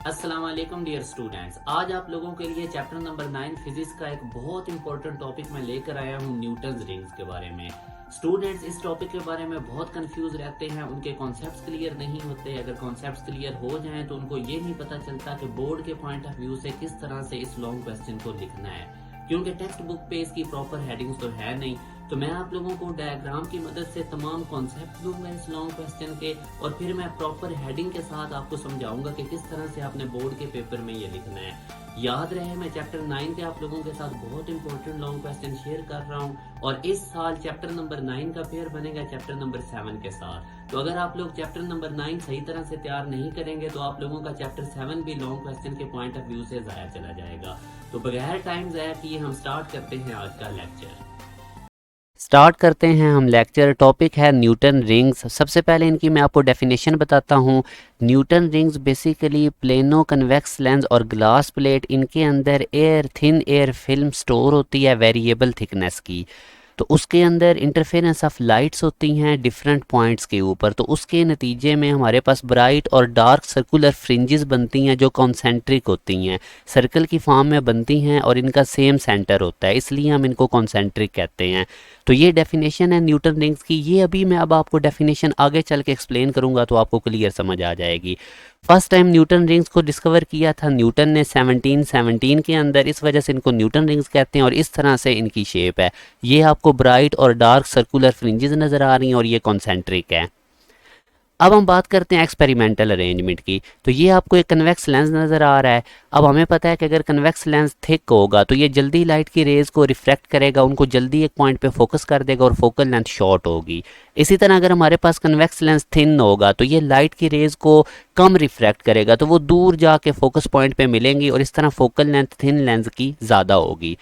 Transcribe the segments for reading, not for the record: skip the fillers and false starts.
अस्सलाम वालेकुम dear students. आज आप लोगों के लिए चैप्टर नंबर 9 फिजिक्स का एक बहुत इंपॉर्टेंट टॉपिक मैं लेकर आया हूँ, न्यूटन्स रिंग्स के बारे में। स्टूडेंट्स इस टॉपिक के बारे में बहुत कंफ्यूज रहते हैं, उनके कॉन्सेप्ट्स क्लियर नहीं होते। अगर कॉन्सेप्ट्स क्लियर हो जाएं तो उनको ये नहीं पता चलता कि बोर्ड के पॉइंट ऑफ व्यू से किस तरह से इस लॉन्ग क्वेश्चन को लिखना है, क्योंकि टेक्स्ट बुक पे इसकी प्रॉपर हेडिंग्स तो है नहीं। तो मैं आप लोगों को डायग्राम की मदद से तमाम कॉन्सेप्ट दूंगा इस लॉन्ग क्वेश्चन के, और फिर मैं प्रॉपर हेडिंग के साथ आपको समझाऊंगा कि किस तरह से आपने बोर्ड के पेपर में ये लिखना है। याद रहे, मैं चैप्टर 9 के आप लोगों के साथ बहुत इंपॉर्टेंट लॉन्ग क्वेश्चन शेयर कर रहा हूँ, और इस साल चैप्टर नंबर 9 का पेयर बनेगा चैप्टर नंबर 7 के साथ। तो अगर आप लोग चैप्टर नंबर 9 सही तरह से तैयार नहीं करेंगे तो आप लोगों का चैप्टर 7 भी लॉन्ग क्वेश्चन के पॉइंट ऑफ व्यू से ज़ाया चला जाएगा। तो बगैर टाइम ज़ाया किए हम स्टार्ट करते हैं आज का लेक्चर। स्टार्ट करते हैं हम लेक्चर। टॉपिक है न्यूटन रिंग्स। सबसे पहले इनकी मैं आपको डेफिनेशन बताता हूँ। Newton rings basically plano convex lens और ग्लास प्लेट, इनके अंदर थिन एयर फिल्म स्टोर होती है वेरिएबल थिकनेस की। तो उसके अंदर इंटरफेरेंस ऑफ लाइट्स होती हैं डिफरेंट पॉइंट्स के ऊपर। तो उसके नतीजे में हमारे पास ब्राइट और डार्क सर्कुलर फ्रिंजेस बनती हैं जो कॉन्सेंट्रिक होती हैं, सर्कल की फॉर्म में बनती हैं और इनका सेम सेंटर होता है, इसलिए हम इनको कॉन्सेंट्रिक कहते हैं। तो ये डेफिनेशन है न्यूटन रिंग्स की। ये अभी मैं अब आपको डेफिनेशन आगे चल के एक्सप्लेन करूंगा तो आपको क्लियर समझ आ जाएगी। फर्स्ट टाइम न्यूटन रिंग्स को डिस्कवर किया था न्यूटन ने 1717 के अंदर, इस वजह से इनको न्यूटन रिंग्स कहते हैं। और इस तरह से इनकी शेप है। ये आपको ब्राइट और डार्क सर्कुलर फ्रिंजेस नज़र आ रही हैं और ये कॉन्सेंट्रिक है। अब हम बात करते हैं एक्सपेरिमेंटल अरेंजमेंट की। तो ये आपको एक कन्वेक्स लेंस नज़र आ रहा है। अब हमें पता है कि अगर कन्वेक्स लेंस थिक होगा तो ये जल्दी लाइट की रेज को रिफ्रैक्ट करेगा, उनको जल्दी एक पॉइंट पे फोकस कर देगा और फोकल लेंथ शॉर्ट होगी। इसी तरह अगर हमारे पास कन्वेक्स लेंस थिन होगा तो ये लाइट की रेज को कम रिफ्रैक्ट करेगा, तो वो दूर जाके फोकस पॉइंट पे मिलेंगी और इस तरह फोकल लेंथ थिन लेंस की ज़्यादा होगी।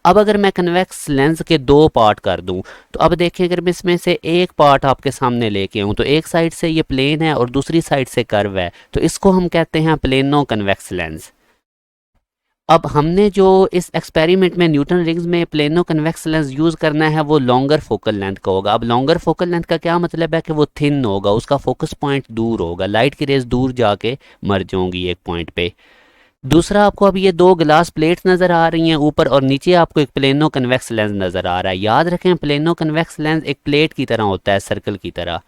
अब अगर मैं कन्वेक्स लेंस के दो पार्ट कर दूं तो अब देखिए, अगर मैं इसमें से एक पार्ट आपके सामने लेके आऊं तो एक साइड से ये प्लेन है और दूसरी साइड से कर्व है, तो इसको हम कहते हैं प्लेनो कन्वेक्स लेंस। अब हमने जो इस एक्सपेरिमेंट में न्यूटन रिंग्स में प्लेनो कन्वेक्स लेंस यूज़ करना है वो लॉन्गर फोकल लेंथ का होगा। अब लॉन्गर फोकल लेंथ का क्या मतलब है कि वो थिन होगा, उसका फोकस पॉइंट दूर होगा, लाइट की रेज दूर जाके मर्ज होंगी एक पॉइंट पे। दूसरा, आपको अब ये दो ग्लास प्लेट्स नज़र आ रही हैं ऊपर, और नीचे आपको एक प्लेनो कन्वेक्स लेंस नज़र आ रहा है। याद रखें, प्लेनो कन्वेक्स लेंस एक प्लेट की तरह होता है, सर्कल की तरह।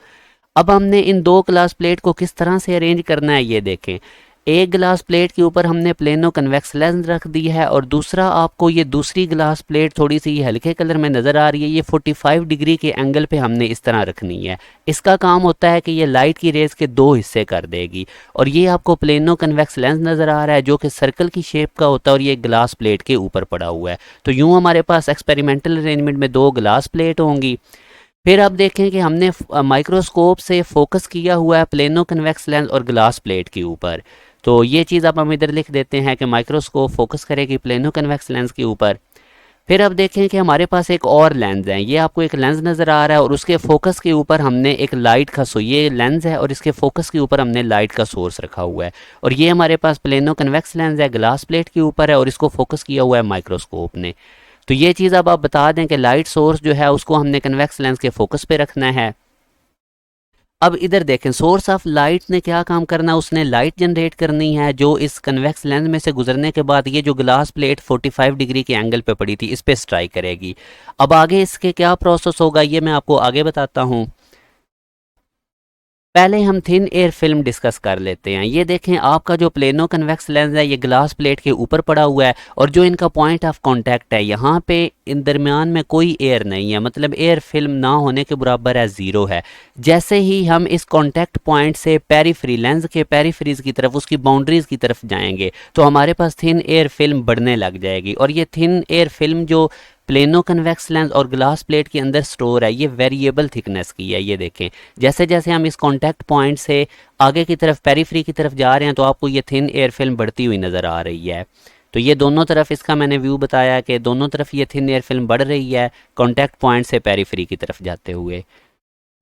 अब हमने इन दो ग्लास प्लेट को किस तरह से अरेंज करना है ये देखें। एक ग्लास प्लेट के ऊपर हमने प्लेनो कन्वेक्स लेंस रख दी है, और दूसरा आपको ये दूसरी ग्लास प्लेट थोड़ी सी हल्के कलर में नज़र आ रही है, ये 45 डिग्री के एंगल पे हमने इस तरह रखनी है। इसका काम होता है कि ये लाइट की रेज के दो हिस्से कर देगी। और ये आपको प्लेनो कन्वेक्स लेंस नज़र आ रहा है जो कि सर्कल की शेप का होता है और ये ग्लास प्लेट के ऊपर पड़ा हुआ है। तो यूँ हमारे पास एक्सपेरिमेंटल अरेंजमेंट में दो ग्लास प्लेट होंगी। फिर आप देखें कि हमने माइक्रोस्कोप से फोकस किया हुआ है प्लेनो कन्वेक्स लेंस और ग्लास प्लेट के ऊपर। तो ये चीज़ आप हम इधर लिख देते हैं कि माइक्रोस्कोप फोकस करेगी प्लेनो कन्वेक्स लेंस के ऊपर। फिर अब देखें कि हमारे पास एक और लेंस है। ये आपको एक लेंस नज़र आ रहा है और उसके फोकस के ऊपर हमने एक लाइट का ये लेंस है और इसके फोकस के ऊपर हमने लाइट का सोर्स रखा हुआ है। और ये हमारे पास प्लेनो कन्वेक्स लेंस है, ग्लास प्लेट के ऊपर है और इसको फोकस किया हुआ है माइक्रोस्कोप ने। तो ये चीज़ अब आप बता दें कि लाइट सोर्स जो है उसको हमने कन्वेक्स लेंस के फोकस पे रखना है। अब इधर देखें, सोर्स ऑफ लाइट ने क्या काम करना है, उसने लाइट जनरेट करनी है जो इस कन्वेक्स लेंस में से गुजरने के बाद ये जो ग्लास प्लेट 45 डिग्री के एंगल पे पड़ी थी इस पे स्ट्राइक करेगी। अब आगे इसके क्या प्रोसेस होगा ये मैं आपको आगे बताता हूँ। पहले हम थिन एयर फिल्म डिस्कस कर लेते हैं। ये देखें, आपका जो प्लेनो कन्वेक्स लेंस है ये ग्लास प्लेट के ऊपर पड़ा हुआ है और जो इनका पॉइंट ऑफ कांटेक्ट है यहाँ पे इन दरमियान में कोई एयर नहीं है, मतलब एयर फिल्म ना होने के बराबर है, ज़ीरो है। जैसे ही हम इस कांटेक्ट पॉइंट से पेरीफ्री लेंस के पेरीफ्रीज की तरफ, उसकी बाउंड्रीज की तरफ जाएंगे तो हमारे पास थिन एयर फिल्म बढ़ने लग जाएगी। और ये थिन एयर फिल्म जो प्लेनो कन्वेक्स लेंस और ग्लास प्लेट के अंदर स्टोर है ये वेरिएबल थिकनेस की है। ये देखें, जैसे जैसे हम इस कांटेक्ट पॉइंट से आगे की तरफ पेरीफ्री की तरफ जा रहे हैं तो आपको ये थिन एयर फिल्म बढ़ती हुई नज़र आ रही है। तो ये दोनों तरफ इसका मैंने व्यू बताया कि दोनों तरफ ये थिन एयर फिल्म बढ़ रही है कांटेक्ट पॉइंट से पेरीफ्री की तरफ जाते हुए।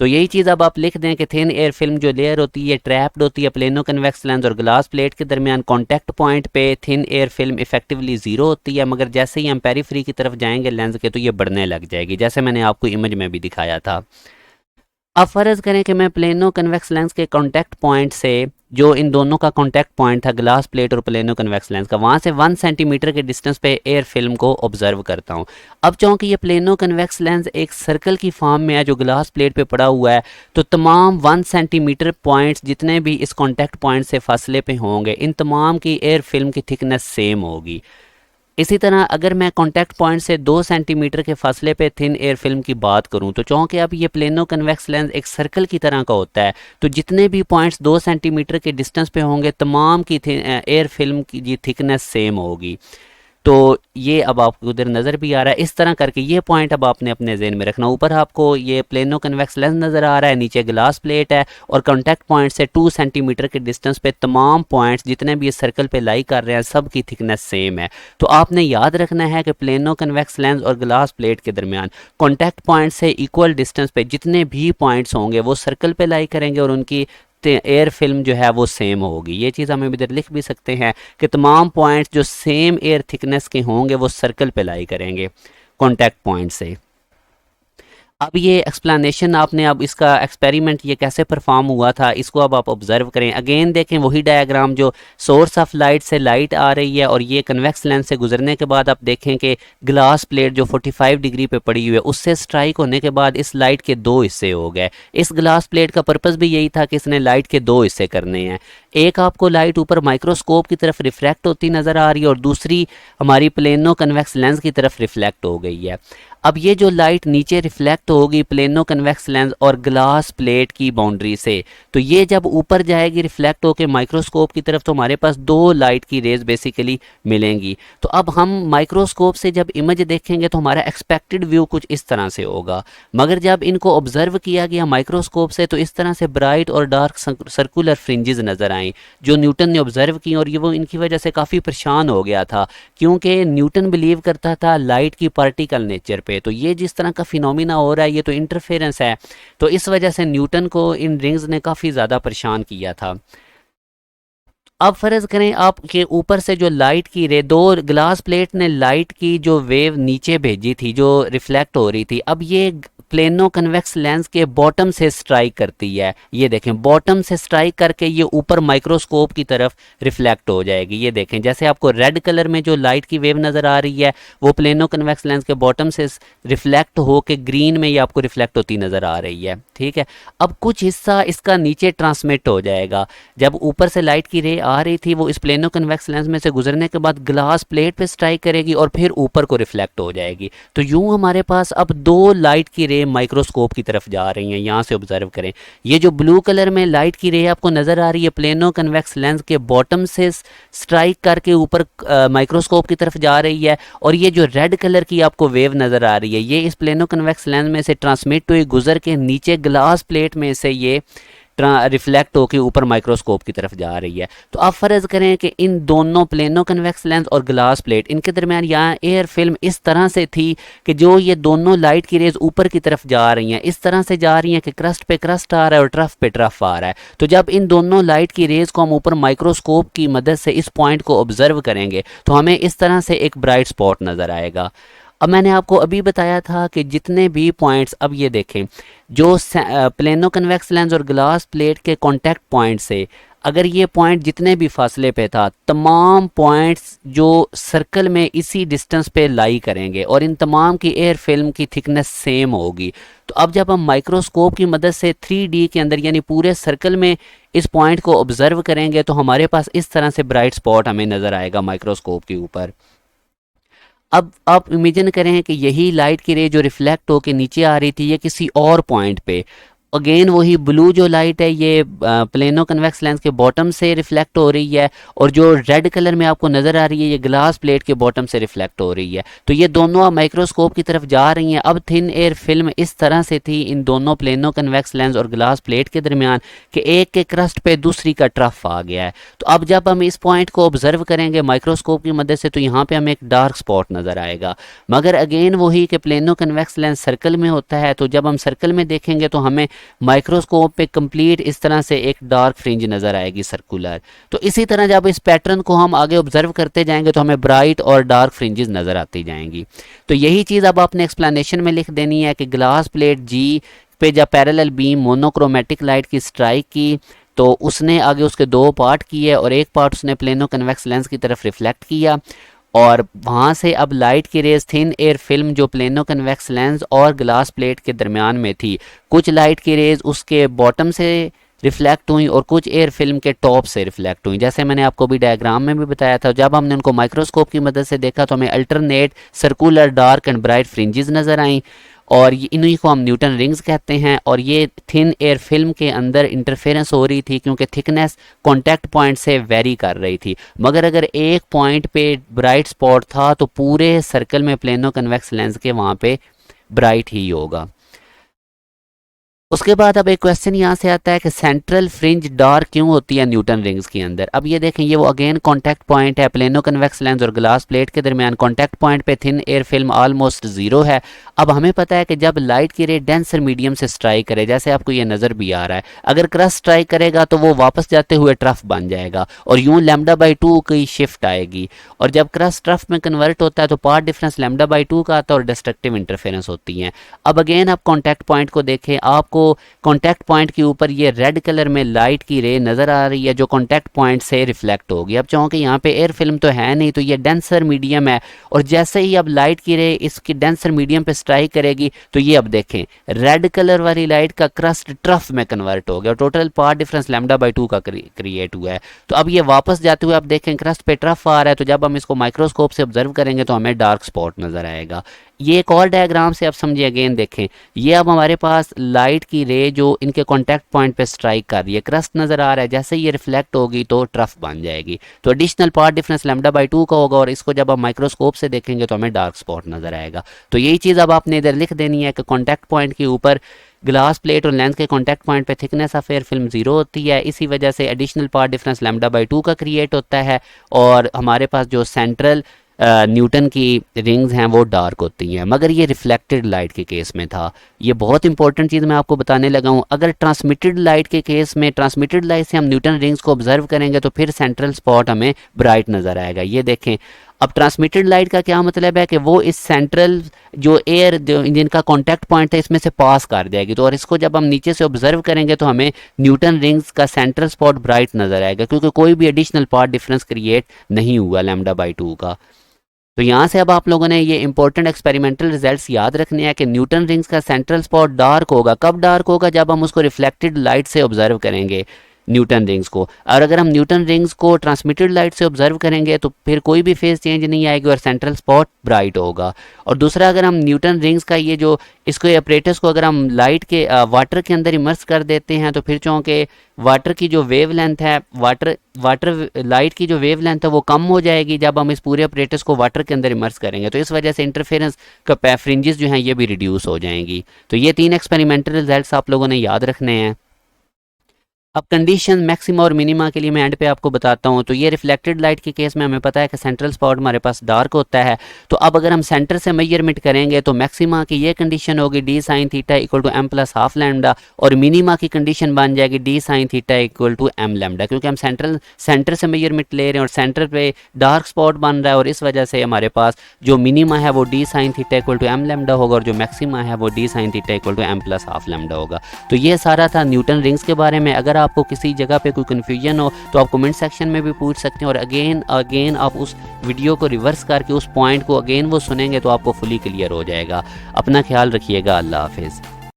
तो यही चीज़ अब आप लिख दें कि थिन एयर फिल्म जो लेयर होती है ट्रैप्ड होती है प्लेनो कन्वेक्स लेंस और ग्लास प्लेट के दरमियान। कॉन्टैक्ट पॉइंट पे thin air film effectively zero होती है, मगर जैसे ही हम पेरीफ्री की तरफ जाएंगे लेंस के तो ये बढ़ने लग जाएगी, जैसे मैंने आपको इमेज में भी दिखाया था। अब फ़र्ज़ करें कि मैं प्लेनो कन्वेक्स लेंस के कॉन्टैक्ट पॉइंट से, जो इन दोनों का कॉन्टैक्ट पॉइंट था ग्लास प्लेट और प्लेनो कन्वेक्स लेंस का, वहाँ से 1 सेंटीमीटर के डिस्टेंस पे एयर फिल्म को ऑब्जर्व करता हूँ। अब चूँकि ये प्लेनो कन्वेक्स लेंस एक सर्कल की फॉर्म में है जो ग्लास प्लेट पे पड़ा हुआ है, तो तमाम 1 सेंटीमीटर पॉइंट्स जितने भी इस कॉन्टैक्ट पॉइंट से फासले पे होंगे, इन तमाम की एयर फिल्म की थिकनेस सेम होगी। इसी तरह अगर मैं कॉन्टैक्ट पॉइंट से 2 सेंटीमीटर के फासले पे थिन एयर फिल्म की बात करूं, तो चूँकि अब ये प्लेनो कन्वेक्स लेंस एक सर्कल की तरह का होता है, तो जितने भी पॉइंट्स 2 सेंटीमीटर के डिस्टेंस पे होंगे, तमाम की एयर फिल्म की जी थिकनेस सेम होगी। तो ये अब आपको उधर नज़र भी आ रहा है। इस तरह करके ये पॉइंट अब आपने अपने जहन में रखना। ऊपर आपको ये प्लेनो कन्वेक्स लेंस नज़र आ रहा है, नीचे ग्लास प्लेट है, और कॉन्टैक्ट पॉइंट से 2 सेंटीमीटर के डिस्टेंस पे तमाम पॉइंट्स जितने भी इस सर्कल पे लाई कर रहे हैं, सब की थिकनेस सेम है। तो आपने याद रखना है कि प्लेनो कन्वेक्स लेंस और ग्लास प्लेट के दरमियान कॉन्टैक्ट पॉइंट से इक्वल डिस्टेंस पे जितने भी पॉइंट्स होंगे वो सर्कल पे लाई करेंगे और उनकी एयर फिल्म जो है वो सेम होगी। ये चीज़ हम इधर लिख भी सकते हैं कि तमाम पॉइंट्स जो सेम एयर थिकनेस के होंगे वो सर्कल पे लाई करेंगे कॉन्टैक्ट पॉइंट से। अब ये एक्सप्लेनेशन आपने, अब इसका एक्सपेरिमेंट ये कैसे परफॉर्म हुआ था, इसको अब आप ऑब्जर्व करें। अगेन देखें वही डायग्राम, जो सोर्स ऑफ लाइट से लाइट आ रही है और ये कन्वेक्स लेंस से गुजरने के बाद आप देखें कि ग्लास प्लेट जो 45 डिग्री पे पड़ी हुई है, उससे स्ट्राइक होने के बाद इस लाइट के 2 हिस्से हो गए। इस ग्लास प्लेट का पर्पस भी यही था कि इसने लाइट के 2 हिस्से करने हैं। एक आपको लाइट ऊपर माइक्रोस्कोप की तरफ रिफ्रैक्ट होती नज़र आ रही है और दूसरी हमारी प्लेनो कन्वेक्स लेंस की तरफ रिफ्लेक्ट हो गई है। अब ये जो लाइट नीचे रिफ्लेक्ट होगी प्लेनो कन्वेक्स लेंस और ग्लास प्लेट की बाउंड्री से, तो ये जब ऊपर जाएगी रिफ्लेक्ट होकर माइक्रोस्कोप की तरफ, तो हमारे पास 2 लाइट की रेज बेसिकली मिलेंगी। तो अब हम माइक्रोस्कोप से जब इमेज देखेंगे तो हमारा एक्सपेक्टेड व्यू कुछ इस तरह से होगा, मगर जब इनको ऑब्जर्व किया गया माइक्रोस्कोप से तो इस तरह से ब्राइट और डार्क सर्कुलर फ्रिंजेस नज़र आई जो न्यूटन ने ऑब्जर्व की, और ये वो इनकी वजह से काफ़ी परेशान हो गया था, क्योंकि न्यूटन बिलीव करता था लाइट की पार्टिकल नेचर पे। तो ये जिस तरह का फिनोमिना हो रहा है ये तो इंटरफेरेंस है, तो इस वजह से न्यूटन को इन रिंग्स ने काफ़ी ज़्यादा परेशान किया था। अब फ़र्ज़ करें आपके ऊपर से जो लाइट की रे, 2 ग्लास प्लेट ने लाइट की जो वेव नीचे भेजी थी जो रिफ्लेक्ट हो रही थी, अब ये प्लेनो कन्वेक्स लेंस के बॉटम से स्ट्राइक करती है। ये देखें बॉटम से स्ट्राइक करके ये ऊपर माइक्रोस्कोप की तरफ रिफ्लेक्ट हो जाएगी। ये देखें जैसे आपको रेड कलर में जो लाइट की वेव नज़र आ रही है वो प्लेनो कन्वेक्स लेंस के बॉटम से रिफ्लेक्ट हो के ग्रीन में ये आपको रिफ्लेक्ट होती नज़र आ रही है। ठीक है, अब कुछ हिस्सा इसका नीचे ट्रांसमिट हो जाएगा। जब ऊपर से लाइट की रे आ रही थी वो इस प्लेनो कन्वेक्स लेंस में से गुजरने के बाद ग्लास प्लेट पे स्ट्राइक करेगी और फिर ऊपर को रिफ्लेक्ट हो जाएगी। तो यूं हमारे पास अब 2 लाइट की रे माइक्रोस्कोप की तरफ जा रही हैं। यहाँ से ऑब्जर्व करें, ये जो ब्लू कलर में लाइट की रे आपको नज़र आ रही है प्लेनो कन्वेक्स लेंस के बॉटम से स्ट्राइक करके ऊपर माइक्रोस्कोप की तरफ जा रही है, और ये जो रेड कलर की आपको वेव नज़र आ रही है ये इस प्लेनो कन्वेक्स लेंस में से ट्रांसमिट हुई गुजर के नीचे ग्लास प्लेट में से ये रिफ्लेक्ट होकर ऊपर माइक्रोस्कोप की तरफ जा रही है। तो आप फ़र्ज़ करें कि इन दोनों प्लेनो कन्वेक्स लेंस और ग्लास प्लेट इनके दरमियान यहाँ एयर फिल्म इस तरह से थी कि जो ये दोनों लाइट की रेज ऊपर की तरफ जा रही हैं, इस तरह से जा रही हैं कि क्रस्ट पे क्रस्ट आ रहा है और ट्रफ पे ट्रफ आ रहा है। तो जब इन दोनों लाइट की रेज को हम ऊपर माइक्रोस्कोप की मदद से इस पॉइंट को ऑब्जर्व करेंगे तो हमें इस तरह से एक ब्राइट स्पॉट नज़र आएगा। अब मैंने आपको अभी बताया था कि जितने भी पॉइंट्स, अब ये देखें जो प्लेनो कन्वेक्स लेंस और ग्लास प्लेट के कांटेक्ट पॉइंट से अगर ये पॉइंट जितने भी फासले पे था, तमाम पॉइंट्स जो सर्कल में इसी डिस्टेंस पे लाई करेंगे और इन तमाम की एयर फिल्म की थिकनेस सेम होगी। तो अब जब हम माइक्रोस्कोप की मदद से 3D के अंदर यानी पूरे सर्कल में इस पॉइंट को ऑब्जर्व करेंगे तो हमारे पास इस तरह से ब्राइट स्पॉट हमें नज़र आएगा माइक्रोस्कोप के ऊपर। अब आप इमेजिन करें कि यही लाइट की रे जो रिफ्लेक्ट होकर नीचे आ रही थी ये किसी और पॉइंट पे, अगेन वही ब्लू जो लाइट है ये प्लेनो कन्वेक्स लेंस के बॉटम से रिफ्लेक्ट हो रही है, और जो रेड कलर में आपको नज़र आ रही है ये ग्लास प्लेट के बॉटम से रिफ्लेक्ट हो रही है। तो ये दोनों अब माइक्रोस्कोप की तरफ जा रही हैं। अब थिन एयर फिल्म इस तरह से थी इन दोनों प्लेनो कन्वेक्स लेंस और ग्लास प्लेट के दरमियान कि एक के क्रस्ट पे दूसरी का ट्रफ आ गया है। तो अब जब हम इस पॉइंट को ऑब्जर्व करेंगे माइक्रोस्कोप की मदद से तो यहाँ पे हमें एक डार्क स्पॉट नज़र आएगा, मगर अगेन वही कि प्लेनो कन्वेक्स लेंस सर्कल में होता है, तो जब हम सर्कल में देखेंगे तो हमें माइक्रोस्कोप पे कंप्लीट इस तरह से एक डार्क फ्रिंज नज़र आएगी सर्कुलर। तो इसी तरह जब इस पैटर्न को हम आगे ऑब्जर्व करते जाएंगे तो हमें ब्राइट और डार्क फ्रिंजेस नज़र आती जाएंगी। तो यही चीज़ अब आपने एक्सप्लेनेशन में लिख देनी है कि ग्लास प्लेट जी पे जब पैरेलल बीम मोनोक्रोमेटिक लाइट की स्ट्राइक की तो उसने आगे उसके दो पार्ट किए और एक पार्ट उसने प्लेनो कन्वेक्स लेंस की तरफ रिफ्लेक्ट किया और वहाँ से अब लाइट की रेज थिन एयर फिल्म जो प्लेनो कन्वेक्स लेंस और ग्लास प्लेट के दरमियान में थी, कुछ लाइट की रेज उसके बॉटम से रिफ्लेक्ट हुई और कुछ एयर फिल्म के टॉप से रिफ्लेक्ट हुई। जैसे मैंने आपको भी डायग्राम में भी बताया था, जब हमने उनको माइक्रोस्कोप की मदद से देखा तो हमें alternate circular dark and bright fringes नज़र आई और इन्हीं को हम न्यूटन रिंग्स कहते हैं। और ये थिन एयर फिल्म के अंदर इंटरफेरेंस हो रही थी क्योंकि थिकनेस कॉन्टैक्ट पॉइंट से वेरी कर रही थी, मगर अगर एक पॉइंट पे ब्राइट स्पॉट था तो पूरे सर्कल में प्लेनो कन्वेक्स लेंस के वहाँ पे ब्राइट ही होगा। उसके बाद अब एक क्वेश्चन यहाँ से आता है कि सेंट्रल फ्रिंज डार्क क्यों होती है न्यूटन रिंग्स के अंदर। अब ये देखें, ये वो अगेन कॉन्टैक्ट पॉइंट है प्लेनो कन्वेक्स लेंस और ग्लास प्लेट के दरमियान। कॉन्टैक्ट पॉइंट पे thin air film almost zero है। अब हमें पता है कि जब लाइट की रे डेंसर मीडियम से स्ट्राइक करे, जैसे आपको ये नज़र भी आ रहा है, अगर क्रस्ट स्ट्राइक करेगा तो वो वापस जाते हुए ट्रफ बन जाएगा और यूँ λ/2 की शिफ्ट आएगी और जब क्रस्ट ट्रफ में कन्वर्ट होता है तो पार्ट डिफरेंस λ/2 का आता है और डिस्ट्रक्टिव इंटरफेरेंस होती है। अब अगेन आप कॉन्टैक्ट पॉइंट को देखें, आपको कॉन्टैक्ट पॉइंट के ऊपर ये रेड कलर में लाइट की रे नज़र आ रही है जो कॉन्टैक्ट पॉइंट से रिफ्लेक्ट होगी। अब चाहो कि यहाँ पे एयर फिल्म तो है नहीं, तो ये डेंसर मीडियम है और जैसे ही अब लाइट की रे इसकी डेंसर मीडियम पे स्ट्राइक करेगी तो ये अब देखें रेड कलर वाली लाइट का क्रस्ट ट्रफ में कन्वर्ट हो गया और टोटल पार्ट डिफरेंस λ/2 का क्रिएट हुआ है। तो अब ये वापस जाते हुए आप देखें क्रस्ट पे ट्रफ आ रहा है, तो जब हम इसको माइक्रोस्कोप से ऑब्जर्व करेंगे तो हमें डार्क स्पॉट नज़र आएगा। ये एक और डायग्राम से आप समझिए, अगेन देखें, ये अब हमारे पास लाइट की रे जो इनके कॉन्टैक्ट पॉइंट पे स्ट्राइक कर रही है, क्रस्ट नज़र आ रहा है, जैसे ये रिफ्लेक्ट होगी तो ट्रफ बन जाएगी, तो एडिशनल पार्ट डिफरेंस λ/2 का होगा और इसको जब आप माइक्रोस्कोप से देखेंगे तो हमें डार्क स्पॉट नज़र आएगा। तो यही चीज़ अब आपने इधर लिख देनी है कि कॉन्टैक्ट पॉइंट के ऊपर ग्लास प्लेट और लेंस के कॉन्टैक्ट पॉइंट पे thickness of air film zero होती है, इसी वजह से एडिशनल पार्ट डिफरेंस λ/2 का क्रिएट होता है और हमारे पास जो सेंट्रल न्यूटन की रिंग्स हैं वो डार्क होती हैं। मगर ये रिफ्लेक्टेड लाइट के केस में था। ये बहुत इंपॉर्टेंट चीज़ मैं आपको बताने लगा हूँ। अगर ट्रांसमिटेड लाइट के केस में ट्रांसमिटेड लाइट से हम न्यूटन रिंग्स को ऑब्जर्व करेंगे तो फिर सेंट्रल स्पॉट हमें ब्राइट नज़र आएगा। ये देखें, अब ट्रांसमिटेड लाइट का क्या मतलब है कि वो इस सेंट्रल जो एयर जिनका कॉन्टैक्ट पॉइंट है इसमें से पास कर जाएगी, तो और इसको जब हम नीचे से ऑब्जर्व करेंगे तो हमें न्यूटन रिंग्स का सेंट्रल स्पॉट ब्राइट नज़र आएगा क्योंकि कोई भी एडिशनल पार्ट डिफरेंस क्रिएट नहीं हुआ λ/2 का। तो यहाँ से अब आप लोगों ने ये इंपॉर्टेंट एक्सपेरिमेंटल रिजल्ट्स याद रखने हैं कि न्यूटन रिंग्स का सेंट्रल स्पॉट डार्क होगा। कब डार्क होगा? जब हम उसको रिफ्लेक्टेड लाइट से ऑब्जर्व करेंगे न्यूटन रिंग्स को, और अगर हम न्यूटन रिंग्स को ट्रांसमिटेड लाइट से ऑब्जर्व करेंगे तो फिर कोई भी फेज चेंज नहीं आएगी और सेंट्रल स्पॉट ब्राइट होगा। और दूसरा, अगर हम न्यूटन रिंग्स का ये जो इसको अपरेटस को अगर हम लाइट के वाटर के अंदर इमर्स कर देते हैं तो फिर चूँकि वाटर की जो वेव लेंथ है, वाटर लाइट की जो वेव लेंथ है वो कम हो जाएगी जब हम इस पूरे अपरेटस को वाटर के अंदर इमर्स करेंगे, तो इस वजह से इंटरफेरेंस का फ्रिंजेस जो हैं ये भी रिड्यूस हो जाएंगी। तो ये 3 एक्सपेरिमेंटल रिजल्ट्स आप लोगों ने याद रखने हैं। अब कंडीशन मैक्सिमा और मिनिमा के लिए मैं एंड पे आपको बताता हूँ। तो ये रिफ्लेक्टेड लाइट के केस में हमें पता है कि सेंट्रल स्पॉट हमारे पास डार्क होता है। तो अब अगर हम सेंटर से मेजरमेंट करेंगे तो मैक्सिमा की ये कंडीशन होगी d sin theta equal to m plus half lambda, और मिनिमा की कंडीशन बन जाएगी d sin theta equal to m lambda, क्योंकि हम सेंटर से मेजरमेंट ले रहे हैं और सेंटर पे डार्क स्पॉट बन रहा है और इस वजह से हमारे पास जो मिनिमा है वो d sin theta equal to m lambda होगा और जो मैक्सिमा है वो d sin theta equal to m plus half lambda होगा। तो ये सारा था न्यूटन रिंग्स के बारे में। अगर आपको किसी जगह पे कोई कन्फ्यूजन हो तो आप कमेंट सेक्शन में भी पूछ सकते हैं और अगेन आप उस वीडियो को रिवर्स करके उस पॉइंट को अगेन वो सुनेंगे तो आपको फुली क्लियर हो जाएगा। अपना ख्याल रखिएगा। अल्लाह हाफिज़।